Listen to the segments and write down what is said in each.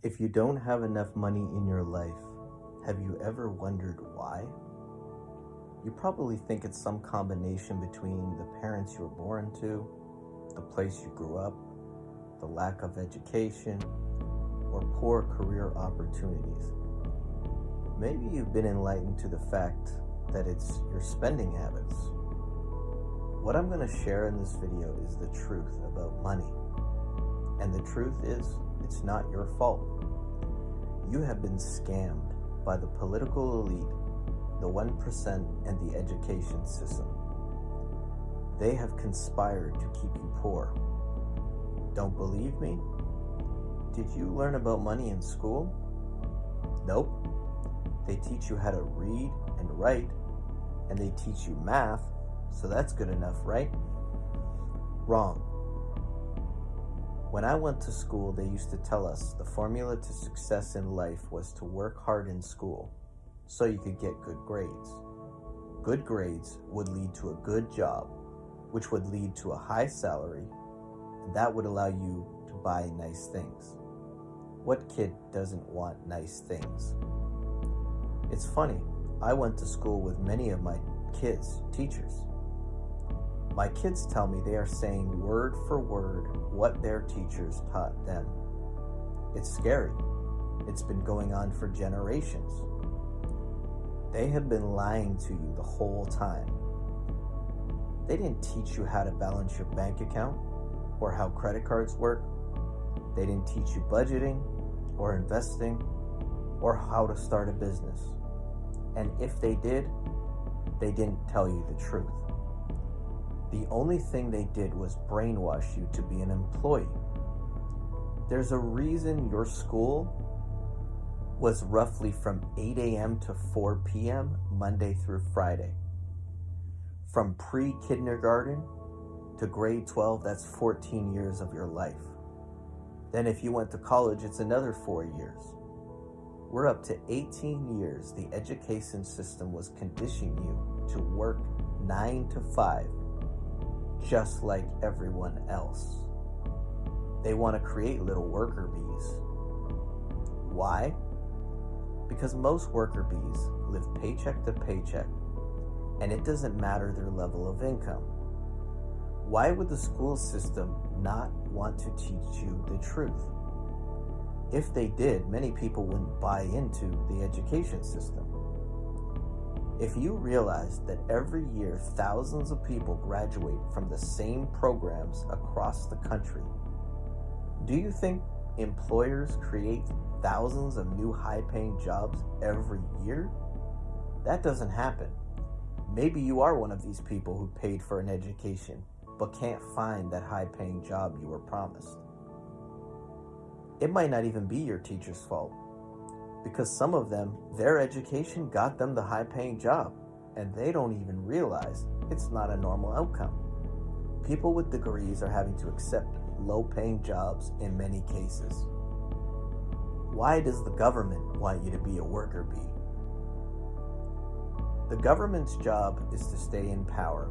If you don't have enough money in your life, have you ever wondered why? You probably think it's some combination between the parents you were born to, the place you grew up, the lack of education, or poor career opportunities. Maybe you've been enlightened to the fact that it's your spending habits. What I'm going to share in this video is the truth about money. And the truth is, it's not your fault. You have been scammed by the political elite, the 1%, and the education system. They have conspired to keep you poor. Don't believe me? Did you learn about money in school? Nope. They teach you how to read and write, and they teach you math, so that's good enough, right? Wrong. When I went to school, they used to tell us the formula to success in life was to work hard in school so you could get good grades. Good grades would lead to a good job, which would lead to a high salary, and that would allow you to buy nice things. What kid doesn't want nice things? It's funny, I went to school with many of my kids' teachers. My kids tell me they are saying word for word what their teachers taught them. It's scary. It's been going on for generations. They have been lying to you the whole time. They didn't teach you how to balance your bank account or how credit cards work. They didn't teach you budgeting or investing or how to start a business. And if they did, they didn't tell you the truth. The only thing they did was brainwash you to be an employee. There's a reason your school was roughly from 8 a.m. to 4 p.m. Monday through Friday. From pre-kindergarten to grade 12, that's 14 years of your life. Then if you went to college, it's another 4 years. We're up to 18 years the education system was conditioning you to work 9 to 5. Just like everyone else. They want to create little worker bees. Why? Because most worker bees live paycheck to paycheck, and it doesn't matter their level of income. Why would the school system not want to teach you the truth? If they did, many people wouldn't buy into the education system. If you realize that every year thousands of people graduate from the same programs across the country, do you think employers create thousands of new high-paying jobs every year? That doesn't happen. Maybe you are one of these people who paid for an education but can't find that high-paying job you were promised. It might not even be your teacher's fault, because some of them, their education got them the high-paying job, and they don't even realize it's not a normal outcome. People with degrees are having to accept low-paying jobs in many cases. Why does the government want you to be a worker bee? The government's job is to stay in power.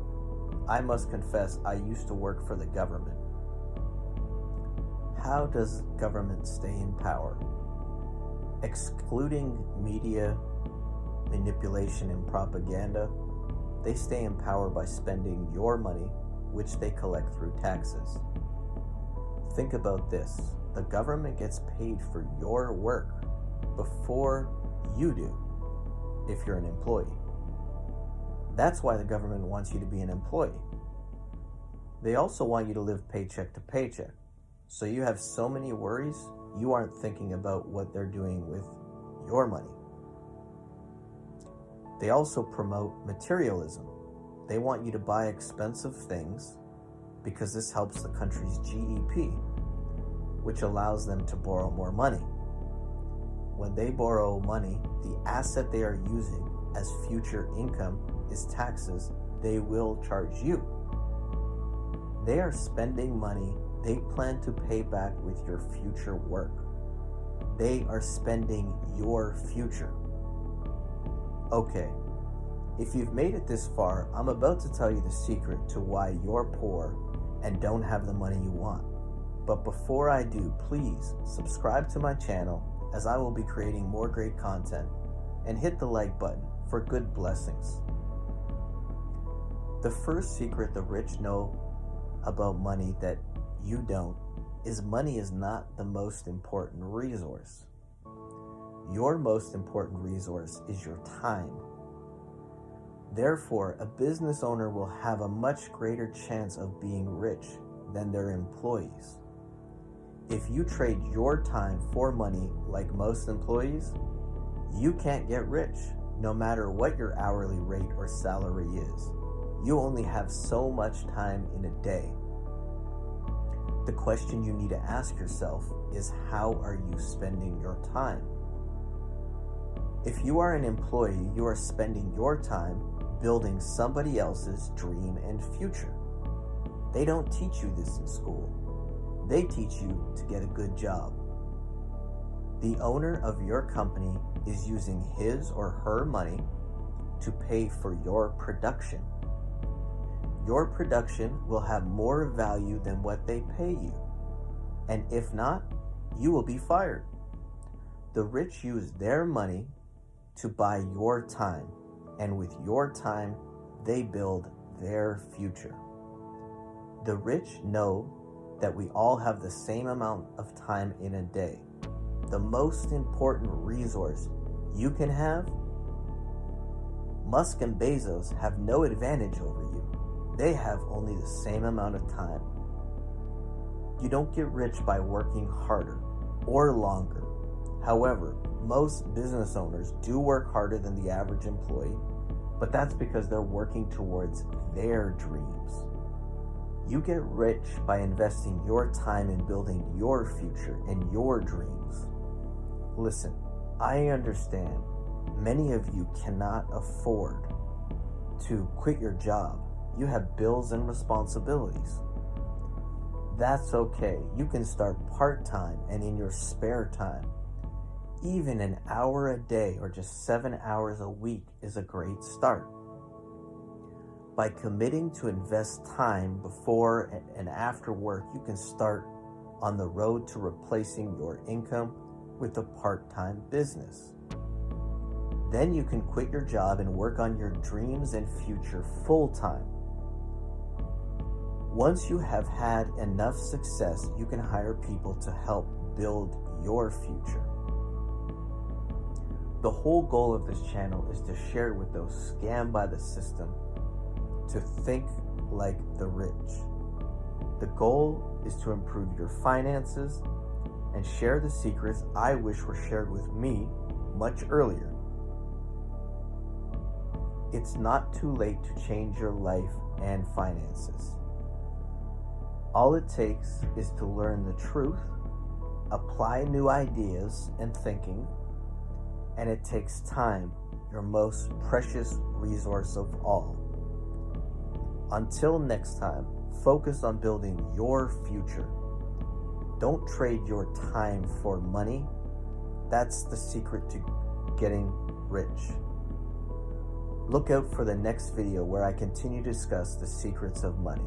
I must confess, I used to work for the government. How does government stay in power? Excluding media, manipulation, and propaganda, they stay in power by spending your money, which they collect through taxes. Think about this. The government gets paid for your work before you do, if you're an employee. That's why the government wants you to be an employee. They also want you to live paycheck to paycheck. So you have so many worries, you aren't thinking about what they're doing with your money. They also promote materialism. They want you to buy expensive things because this helps the country's GDP, which allows them to borrow more money. When they borrow money, the asset they are using as future income is taxes they will charge you. They are spending money they plan to pay back with your future work. They are spending your future. Okay, if you've made it this far, I'm about to tell you the secret to why you're poor and don't have the money you want. But before I do, please subscribe to my channel as I will be creating more great content, and hit the like button for good blessings. The first secret the rich know about money that you don't is money is not the most important resource. Your most important resource is your time. Therefore, a business owner will have a much greater chance of being rich than their employees. If you trade your time for money like most employees, you can't get rich, no matter what your hourly rate or salary is. You only have so much time in a day. The question you need to ask yourself is, how are you spending your time? If you are an employee, you are spending your time building somebody else's dream and future. They don't teach you this in school. They teach you to get a good job. The owner of your company is using his or her money to pay for your production. Your production will have more value than what they pay you. And if not, you will be fired. The rich use their money to buy your time, and with your time, they build their future. The rich know that we all have the same amount of time in a day. The most important resource you can have, Musk and Bezos have no advantage over you. They have only the same amount of time. You don't get rich by working harder or longer. However, most business owners do work harder than the average employee, but that's because they're working towards their dreams. You get rich by investing your time in building your future and your dreams. Listen, I understand many of you cannot afford to quit your job. You have bills and responsibilities. That's okay. You can start part-time and in your spare time. Even an hour a day or just 7 hours a week is a great start. By committing to invest time before and after work, you can start on the road to replacing your income with a part-time business. Then you can quit your job and work on your dreams and future full-time. Once you have had enough success, you can hire people to help build your future. The whole goal of this channel is to share with those scammed by the system to think like the rich. The goal is to improve your finances and share the secrets I wish were shared with me much earlier. It's not too late to change your life and finances. All it takes is to learn the truth, apply new ideas and thinking, and it takes time, your most precious resource of all. Until next time, focus on building your future. Don't trade your time for money. That's the secret to getting rich. Look out for the next video where I continue to discuss the secrets of money.